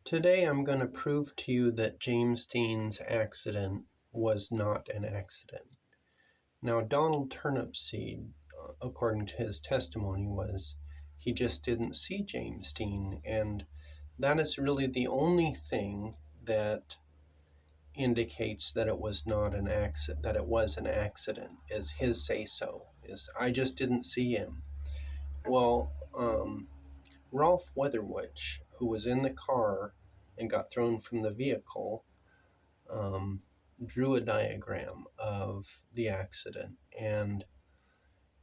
Today I'm going to prove to you that James Dean's accident was not an accident. Now, Donald Turnipseed, according to his testimony, was he just didn't see James Dean, and that is really the only thing that indicates that it was not an accident, that it was an accident, is his say-so, is I just didn't see him. Well, Ralph Weatherwitch, who was in the car and got thrown from the vehicle, drew a diagram of the accident. And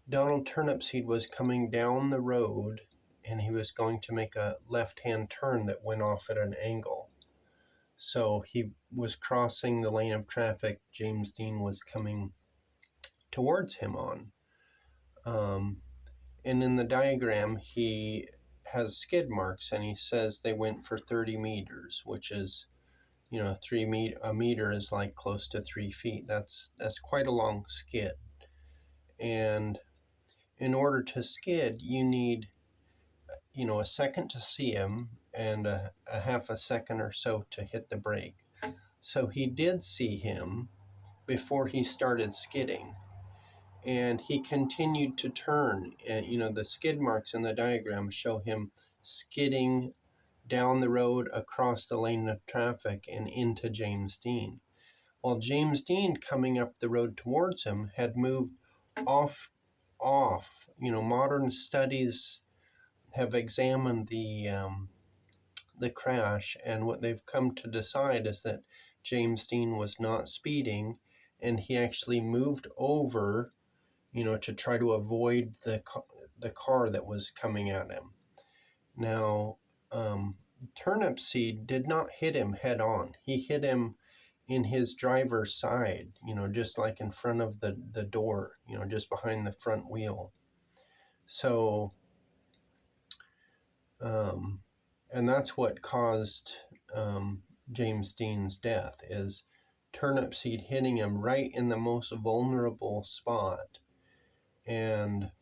Donald Turnipseed was coming down the road and he was going to make a left-hand turn that went off at an angle. So he was crossing the lane of traffic James Dean was coming towards him on. And in the diagram, he has skid marks, and he says they went for 30 meters, which is, a meter is like close to 3 feet. That's quite a long skid. And in order to skid, you need, a second to see him and a half a second or so to hit the brake. So he did see him before he started skidding. And he continued to turn. And, the skid marks in the diagram show him skidding down the road across the lane of traffic and into James Dean. While James Dean, coming up the road towards him, had moved off. Modern studies have examined the crash, and what they've come to decide is that James Dean was not speeding, and he actually moved over to try to avoid the car that was coming at him. Now, Turnipseed did not hit him head on. He hit him in his driver's side, just like in front of the door, just behind the front wheel. So, and that's what caused James Dean's death, is Turnipseed hitting him right in the most vulnerable spot. And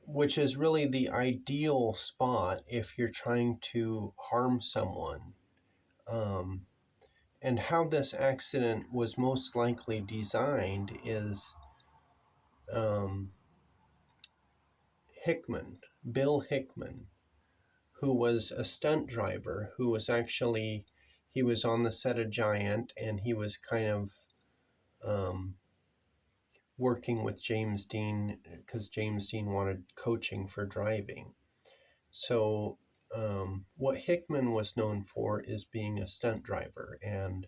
which is really the ideal spot if you're trying to harm someone. And how this accident was most likely designed is Bill Hickman, who was a stunt driver, he was on the set of Giant, and he was kind of working with James Dean because James Dean wanted coaching for driving. So what Hickman was known for is being a stunt driver and,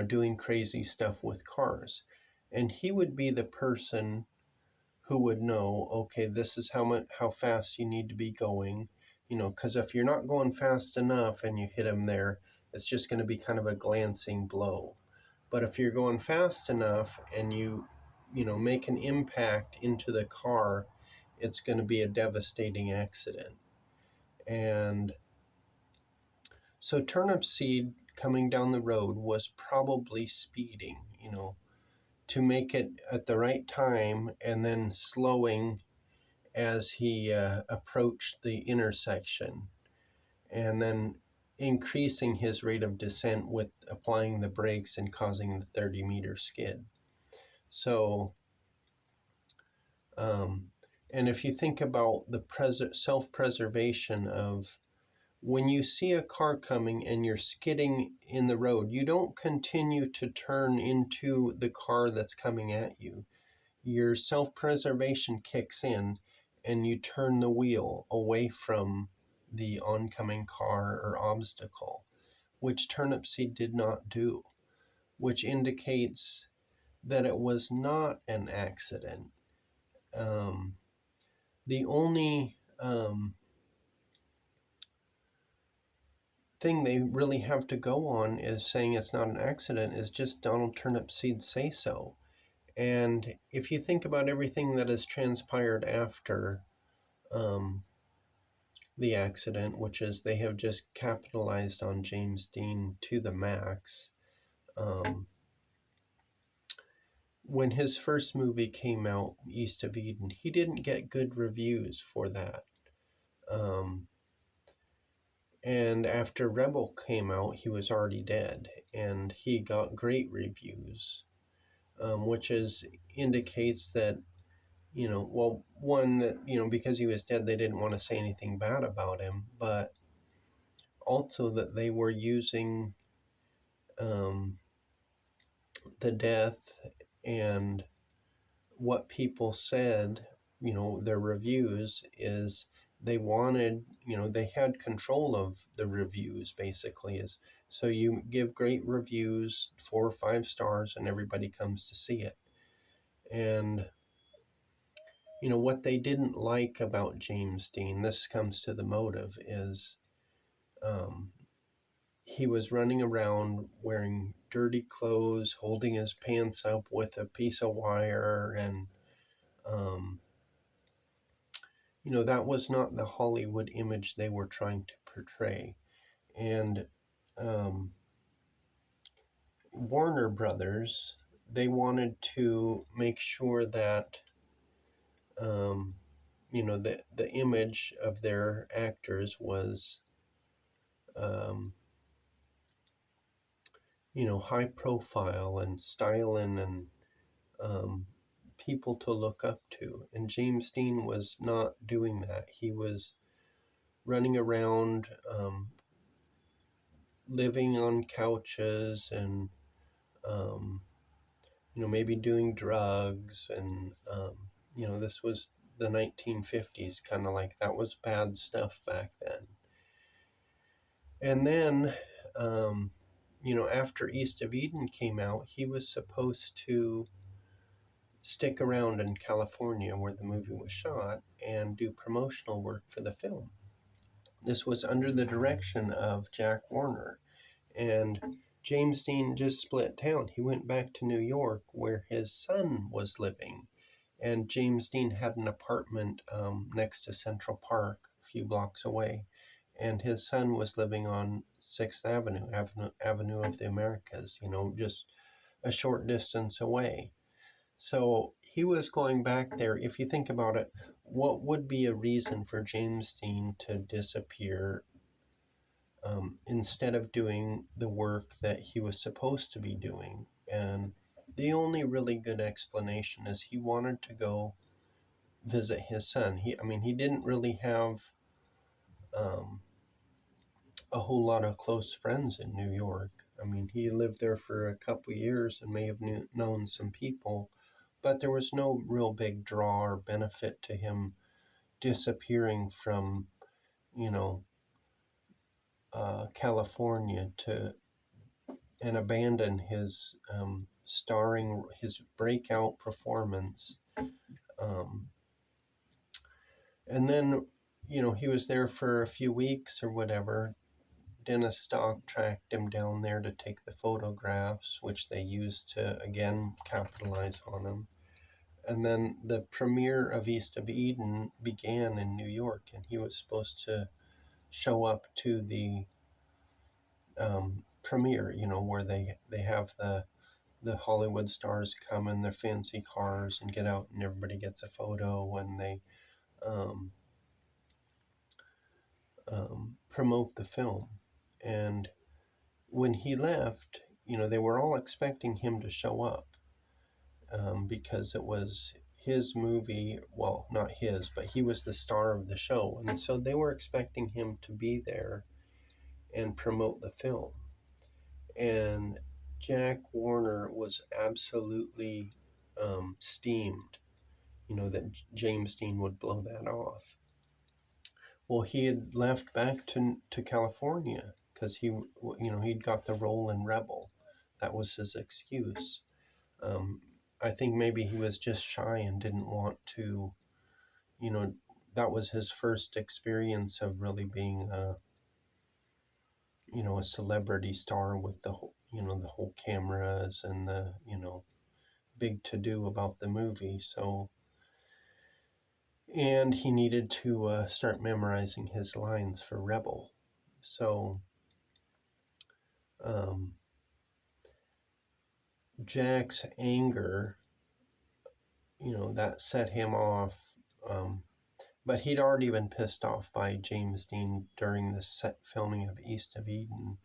doing crazy stuff with cars. And he would be the person who would know, okay, this is how fast you need to be going, because if you're not going fast enough and you hit him there, it's just going to be kind of a glancing blow. But if you're going fast enough and you make an impact into the car, it's going to be a devastating accident. And so Turnipseed coming down the road was probably speeding, to make it at the right time and then slowing as he approached the intersection, and then increasing his rate of descent with applying the brakes and causing the 30-meter skid. So, and if you think about the self-preservation of when you see a car coming and you're skidding in the road, you don't continue to turn into the car that's coming at you. Your self-preservation kicks in and you turn the wheel away from the oncoming car or obstacle, which Turnipseed did not do, which indicates that it was not an accident. The only thing they really have to go on is saying it's not an accident is just Donald Turnipseed's say-so. And if you think about everything that has transpired after the accident, which is they have just capitalized on James Dean to the max, when his first movie came out, East of Eden, he didn't get good reviews for that. Um, and after Rebel came out, he was already dead, and he got great reviews, which indicates that, well, one, that, because he was dead, they didn't want to say anything bad about him, but also that they were using um, the death and what people said, their reviews, is they wanted, they had control of the reviews, basically. Is so you give great reviews, 4 or 5 stars, and everybody comes to see it. And what they didn't like about James Dean, this comes to the motive, is um, he was running around wearing dirty clothes, holding his pants up with a piece of wire, and um, that was not the Hollywood image they were trying to portray. And um, Warner Brothers, they wanted to make sure that um, the image of their actors was um, high profile and styling, and um, people to look up to. And James Dean was not doing that. He was running around, living on couches, and um, maybe doing drugs. And this was the 1950s, kind of like that was bad stuff back then. And then, after East of Eden came out, he was supposed to stick around in California where the movie was shot and do promotional work for the film. This was under the direction of Jack Warner. And James Dean just split town. He went back to New York where his son was living. And James Dean had an apartment next to Central Park, a few blocks away. And his son was living on 6th Avenue, Avenue of the Americas, just a short distance away. So he was going back there. If you think about it, what would be a reason for James Dean to disappear instead of doing the work that he was supposed to be doing? And the only really good explanation is he wanted to go visit his son. He didn't really have um, a whole lot of close friends in New York. He lived there for a couple years and may have known some people, but there was no real big draw or benefit to him disappearing from, you know, California to and abandon his his breakout performance. Um, and then, he was there for a few weeks or whatever. Dennis Stock tracked him down there to take the photographs, which they used to again capitalize on him. And then the premiere of East of Eden began in New York, and he was supposed to show up to the premiere, where they have the Hollywood stars come in their fancy cars and get out, and everybody gets a photo, and they um, promote the film. And when he left, they were all expecting him to show up because it was his movie. Well, not his, but he was the star of the show. And so they were expecting him to be there and promote the film. And Jack Warner was absolutely steamed, that James Dean would blow that off. Well, he had left back to California because he'd got the role in Rebel. That was his excuse. Um, I think maybe he was just shy and didn't want to, you know, that was his first experience of really being a celebrity star with the whole cameras and the, big to do about the movie. So, and he needed to start memorizing his lines for Rebel. So, um, Jack's anger that set him off. But he'd already been pissed off by James Dean during the set filming of East of Eden.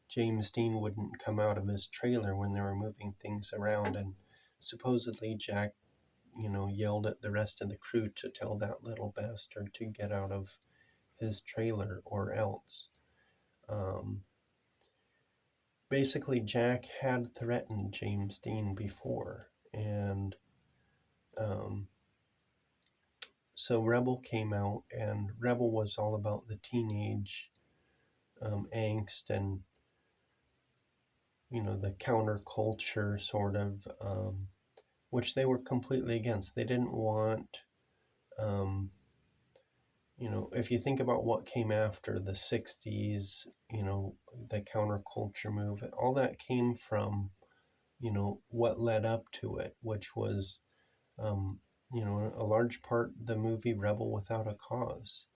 James Dean wouldn't come out of his trailer when they were moving things around, and supposedly Jack, yelled at the rest of the crew to tell that little bastard to get out of his trailer or else. Basically, Jack had threatened James Dean before, and so Rebel came out, and Rebel was all about the teenage angst and the counterculture sort of, which they were completely against. They didn't want, if you think about what came after the 60s, the counterculture movement, all that came from, what led up to it, which was, um, a large part the movie Rebel Without a Cause.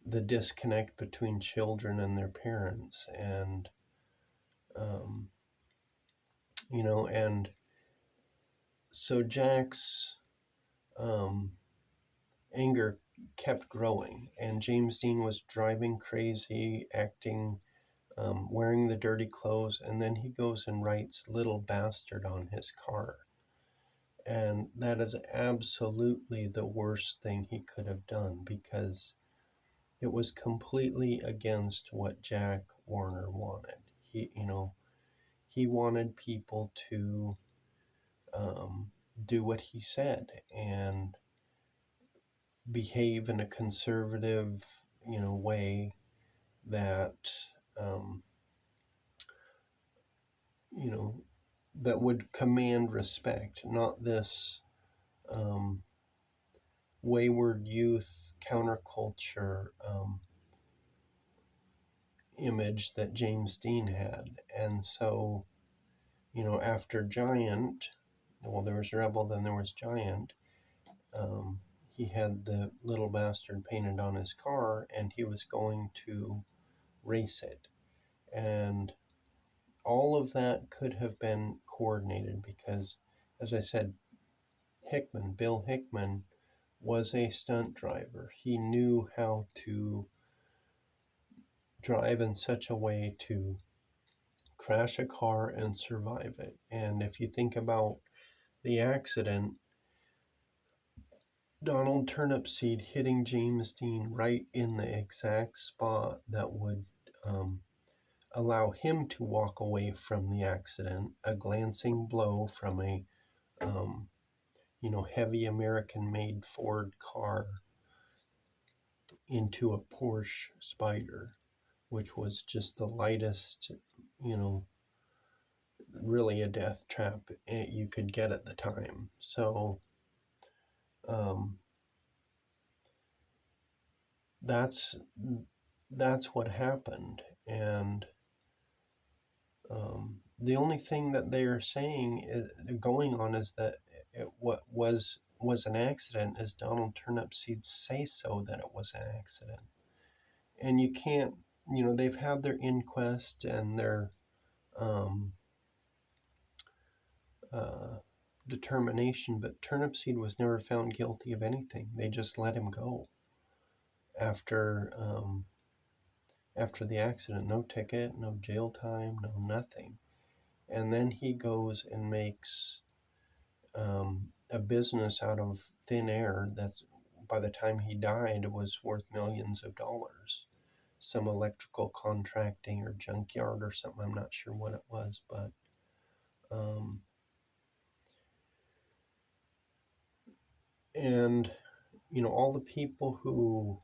The disconnect between children and their parents, and um, and so Jack's um, anger kept growing, and James Dean was driving crazy, acting, wearing the dirty clothes, and then he goes and writes "little bastard" on his car. And that is absolutely the worst thing he could have done, because it was completely against what Jack Warner wanted. He wanted people to do what he said and behave in a conservative, way that, um, you know, that would command respect, not this um, wayward youth counterculture image that James Dean had. And so, after Giant, well, there was Rebel, then there was Giant. He had the little bastard painted on his car, and he was going to race it. And all of that could have been coordinated because, as I said, Bill Hickman, was a stunt driver. He knew how to drive in such a way to crash a car and survive it. And if you think about the accident, Donald Turnipseed hitting James Dean right in the exact spot that would allow him to walk away from the accident, a glancing blow from a heavy American-made Ford car into a Porsche Spider, which was just the lightest, you know, really a death trap you could get at the time. So um, that's what happened, and the only thing that they are saying is going on is that what was an accident is Donald Turnipseed's say so that it was an accident, and you can't. They've had their inquest and their um, uh, determination, but Turnipseed was never found guilty of anything. They just let him go after after the accident. No ticket, no jail time, no nothing. And then he goes and makes a business out of thin air that's, by the time he died, was worth millions of dollars. Some electrical contracting or junkyard or something. I'm not sure what it was, but um, and all the people who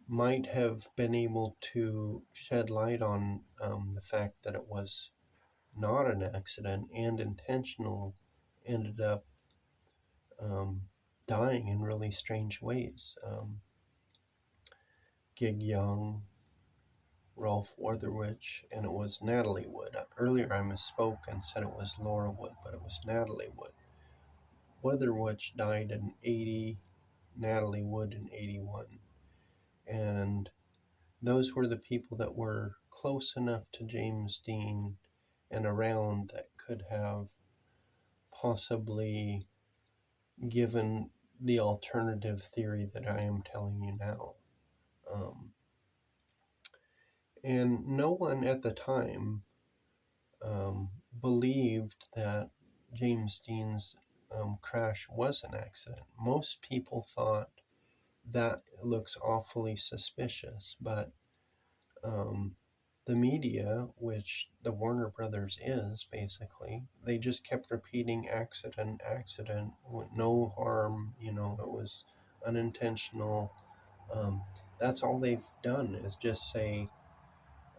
might have been able to shed light on the fact that it was not an accident and intentional ended up um, dying in really strange ways. Gig Young, Rolf Weatherwich, and it was Natalie Wood. Earlier I misspoke and said it was Laura Wood, but it was Natalie Wood. Weatherwich died in 80, Natalie Wood in 81. And those were the people that were close enough to James Dean and around that could have possibly given the alternative theory that I am telling you now. And no one at the time believed that James Dean's crash was an accident. Most people thought that looks awfully suspicious, but the media, which the Warner Brothers is basically, they just kept repeating accident, accident, no harm, it was unintentional. Um, that's all they've done is just say,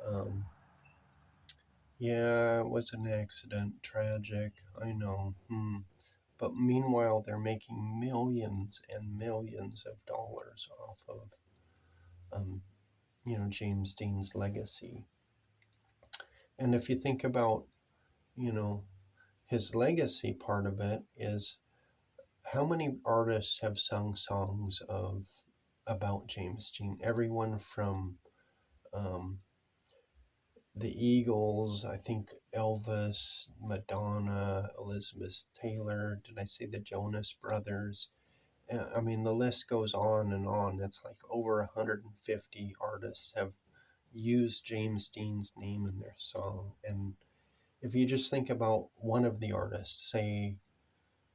um, yeah, it was an accident, tragic, I know. But meanwhile, they're making millions and millions of dollars off of, um, James Dean's legacy. And if you think about, you know, his legacy part of it is how many artists have sung songs about James Dean? Everyone from um, the Eagles, I think Elvis, Madonna, Elizabeth Taylor. Did I say the Jonas Brothers? I mean, the list goes on and on. It's like over 150 artists have used James Dean's name in their song. And if you just think about one of the artists, say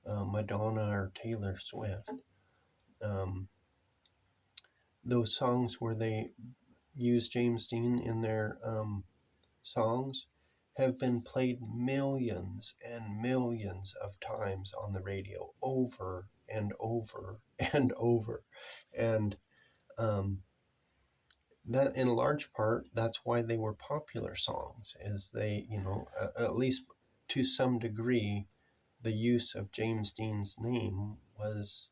Madonna or Taylor Swift, um, those songs where they use James Dean in their songs have been played millions and millions of times on the radio over and over and over. And that in large part, that's why they were popular songs, is they, at least to some degree, the use of James Dean's name was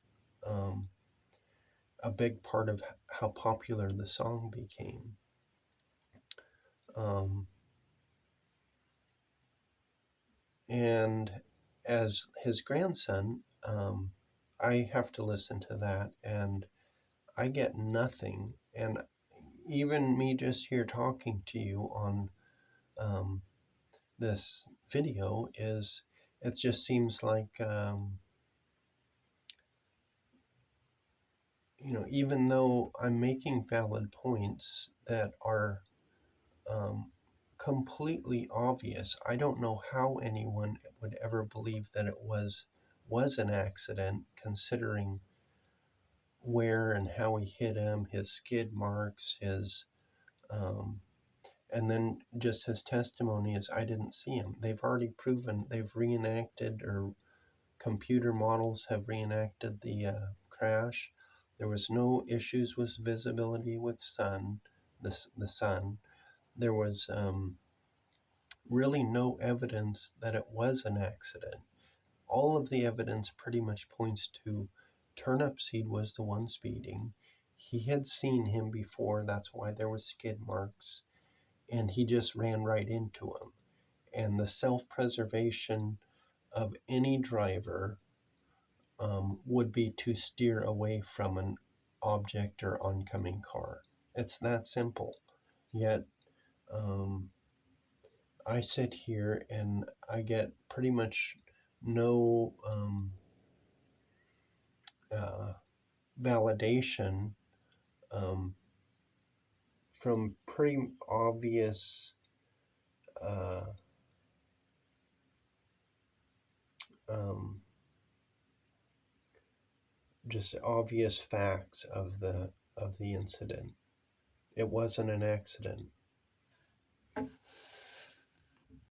a big part of how popular the song became. Um, and as his grandson, I have to listen to that and I get nothing. And even me just here talking to you on this video it just seems like, even though I'm making valid points that are um, completely obvious, I don't know how anyone would ever believe that it was an accident, considering where and how he hit him, his skid marks, his and then just his testimony is, I didn't see him. They've already proven, they've reenacted, or computer models have reenacted the crash. There was no issues with visibility with the sun. There was really no evidence that it was an accident. All of the evidence pretty much points to Turnipseed was the one speeding. He had seen him before, that's why there was skid marks, and he just ran right into him. And the self-preservation of any driver would be to steer away from an object or oncoming car. It's that simple. Yet, I sit here and I get pretty much no validation um, from pretty obvious uh, um, just obvious facts of the incident. It wasn't an accident.